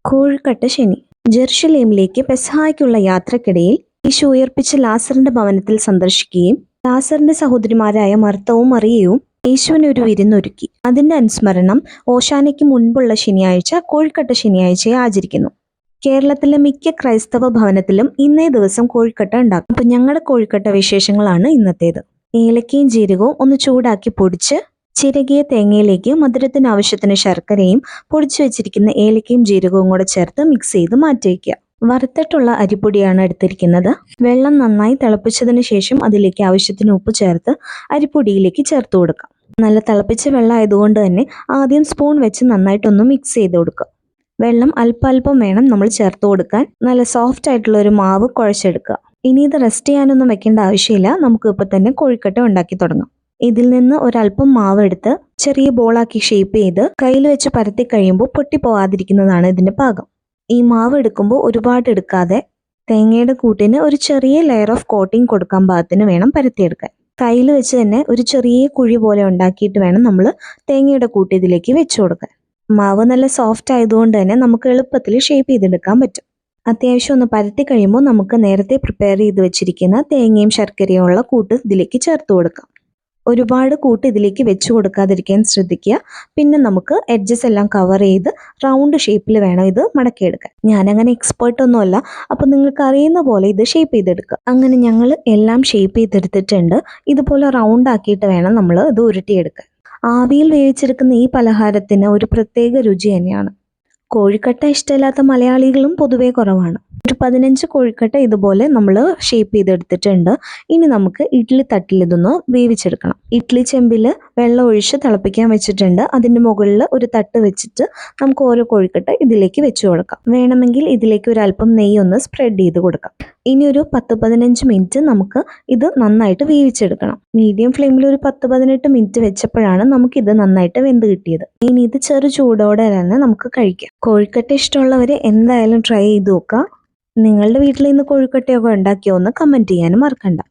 കോഴിക്കട്ട ശനി. ജെറുസലേമിലേക്ക് പെസഹായ്ക്കുള്ള യാത്രക്കിടയിൽ ഈശോ ഉയർപ്പിച്ച ലാസറിന്റെ ഭവനത്തിൽ സന്ദർശിക്കുകയും ലാസറിന്റെ സഹോദരിമാരായ മർത്തവും മറിയയും യേശുവിന് ഒരു വിരുന്നൊരുക്കി. അതിന്റെ അനുസ്മരണം ഓശാനയ്ക്ക് മുൻപുള്ള ശനിയാഴ്ച കോഴിക്കട്ട ശനിയാഴ്ചയെ ആചരിക്കുന്നു. കേരളത്തിലെ മിക്ക ക്രൈസ്തവ ഭവനത്തിലും ഇന്നേ ദിവസം കോഴിക്കട്ട ഉണ്ടാക്കും. അപ്പൊ ഞങ്ങളുടെ കോഴിക്കട്ട വിശേഷങ്ങളാണ് ഇന്നത്തേത്. ഏലക്കയും ജീരകവും ഒന്ന് ചൂടാക്കി പൊടിച്ച് ചിരകിയ തേങ്ങയിലേക്ക് മധുരത്തിന് ആവശ്യത്തിന് ശർക്കരയും പൊടിച്ചു വെച്ചിരിക്കുന്ന ഏലക്കയും ജീരകവും കൂടെ ചേർത്ത് മിക്സ് ചെയ്ത് മാറ്റി വയ്ക്കുക. വറുത്തിട്ടുള്ള അരിപ്പൊടിയാണ് എടുത്തിരിക്കുന്നത്. വെള്ളം നന്നായി തിളപ്പിച്ചതിന് ശേഷം അതിലേക്ക് ആവശ്യത്തിന് ഉപ്പ് ചേർത്ത് അരിപ്പൊടിയിലേക്ക് ചേർത്ത് കൊടുക്കാം. നല്ല തിളപ്പിച്ച വെള്ളം ആയതുകൊണ്ട് തന്നെ ആദ്യം സ്പൂൺ വെച്ച് നന്നായിട്ടൊന്ന് മിക്സ് ചെയ്ത് കൊടുക്കുക. വെള്ളം അല്പം വേണം നമ്മൾ ചേർത്ത് കൊടുക്കാൻ. നല്ല സോഫ്റ്റ് ആയിട്ടുള്ള ഒരു മാവ് കുഴച്ചെടുക്കുക. ഇനി ഇത് റെസ്റ്റ് ചെയ്യാനൊന്നും വെക്കേണ്ട ആവശ്യമില്ല. നമുക്ക് ഇപ്പൊ തന്നെ കോഴിക്കട്ട ഉണ്ടാക്കി തുടങ്ങാം. ഇതിൽ നിന്ന് ഒരല്പം മാവ് എടുത്ത് ചെറിയ ബോളാക്കി ഷേപ്പ് ചെയ്ത് കയ്യിൽ വെച്ച് പരത്തി കഴിയുമ്പോൾ പൊട്ടിപ്പോവാതിരിക്കുന്നതാണ് ഇതിന്റെ പാകം. ഈ മാവ് എടുക്കുമ്പോൾ ഒരുപാട് എടുക്കാതെ തേങ്ങയുടെ കൂട്ടിന് ഒരു ചെറിയ ലെയർ ഓഫ് കോട്ടിംഗ് കൊടുക്കാൻ പാകത്തിന് വേണം പരത്തിയെടുക്കാൻ. കയ്യിൽ വെച്ച് തന്നെ ഒരു ചെറിയ കുഴി പോലെ ഉണ്ടാക്കിയിട്ട് വേണം നമ്മൾ തേങ്ങയുടെ കൂട്ട് ഇതിലേക്ക് വെച്ചു കൊടുക്കാൻ. മാവ് നല്ല സോഫ്റ്റ് ആയതുകൊണ്ട് തന്നെ നമുക്ക് എളുപ്പത്തിൽ ഷേപ്പ് ചെയ്തെടുക്കാൻ പറ്റും. അത്യാവശ്യം ഒന്ന് പരത്തി കഴിയുമ്പോൾ നമുക്ക് നേരത്തെ പ്രിപ്പയർ ചെയ്ത് വെച്ചിരിക്കുന്ന തേങ്ങയും ശർക്കരയും ഉള്ള കൂട്ട് ഇതിലേക്ക് ചേർത്ത് കൊടുക്കാം. ഒരുപാട് കൂട്ട് ഇതിലേക്ക് വെച്ച് കൊടുക്കാതിരിക്കാൻ ശ്രദ്ധിക്കുക. പിന്നെ നമുക്ക് എഡ്ജസ് എല്ലാം കവർ ചെയ്ത് റൗണ്ട് ഷേപ്പിൽ വേണം ഇത് മടക്കിയെടുക്കാൻ. ഞാനങ്ങനെ എക്സ്പേർട്ട് ഒന്നുമല്ല, അപ്പോൾ നിങ്ങൾക്ക് അറിയുന്ന പോലെ ഇത് ഷേപ്പ് ചെയ്തെടുക്കുക. അങ്ങനെ ഞങ്ങൾ എല്ലാം ഷേപ്പ് ചെയ്തെടുത്തിട്ടുണ്ട്. ഇതുപോലെ റൗണ്ട് ആക്കിയിട്ട് വേണം നമ്മൾ ഇത് ഉരുട്ടിയെടുക്കാൻ. ആവിയിൽ വേവിച്ചെടുക്കുന്ന ഈ പലഹാരത്തിന് ഒരു പ്രത്യേക രുചി തന്നെയാണ്. കോഴിക്കട്ട ഇഷ്ടമില്ലാത്ത മലയാളികളും പൊതുവേ കുറവാണ്. ഒരു 15 കോഴിക്കട്ട ഇതുപോലെ നമ്മൾ ഷേപ്പ് ചെയ്തെടുത്തിട്ടുണ്ട്. ഇനി നമുക്ക് ഇഡ്ഡലി തട്ടിൽ ഇതൊന്ന് വേവിച്ചെടുക്കണം. ഇഡ്ഡലി ചെമ്പിൽ വെള്ളം ഒഴിച്ച് തിളപ്പിക്കാൻ വെച്ചിട്ടുണ്ട്. അതിൻ്റെ മുകളിൽ ഒരു തട്ട് വെച്ചിട്ട് നമുക്ക് ഓരോ കോഴിക്കട്ട ഇതിലേക്ക് വെച്ച് കൊടുക്കാം. വേണമെങ്കിൽ ഇതിലേക്ക് ഒരു അല്പം നെയ്യ് ഒന്ന് സ്പ്രെഡ് ചെയ്ത് കൊടുക്കാം. ഇനി ഒരു 10-15 മിനിറ്റ് നമുക്ക് ഇത് നന്നായിട്ട് വേവിച്ചെടുക്കണം. മീഡിയം ഫ്ലെയിമിൽ ഒരു 10-18 മിനിറ്റ് വെച്ചപ്പോഴാണ് നമുക്കിത് നന്നായിട്ട് വെന്ത് കിട്ടിയത്. ഇനി ഇത് ചെറു ചൂടോടെ തന്നെ നമുക്ക് കഴിക്കാം. കോഴിക്കട്ട ഇഷ്ടമുള്ളവർ എന്തായാലും ട്രൈ ചെയ്ത് നോക്കുക. നിങ്ങളുടെ വീട്ടിൽ ഇന്ന് കോഴിക്കട്ടയൊക്കെ ഉണ്ടാക്കിയോ എന്ന് കമൻറ്റ് ചെയ്യാനും മറക്കണ്ട.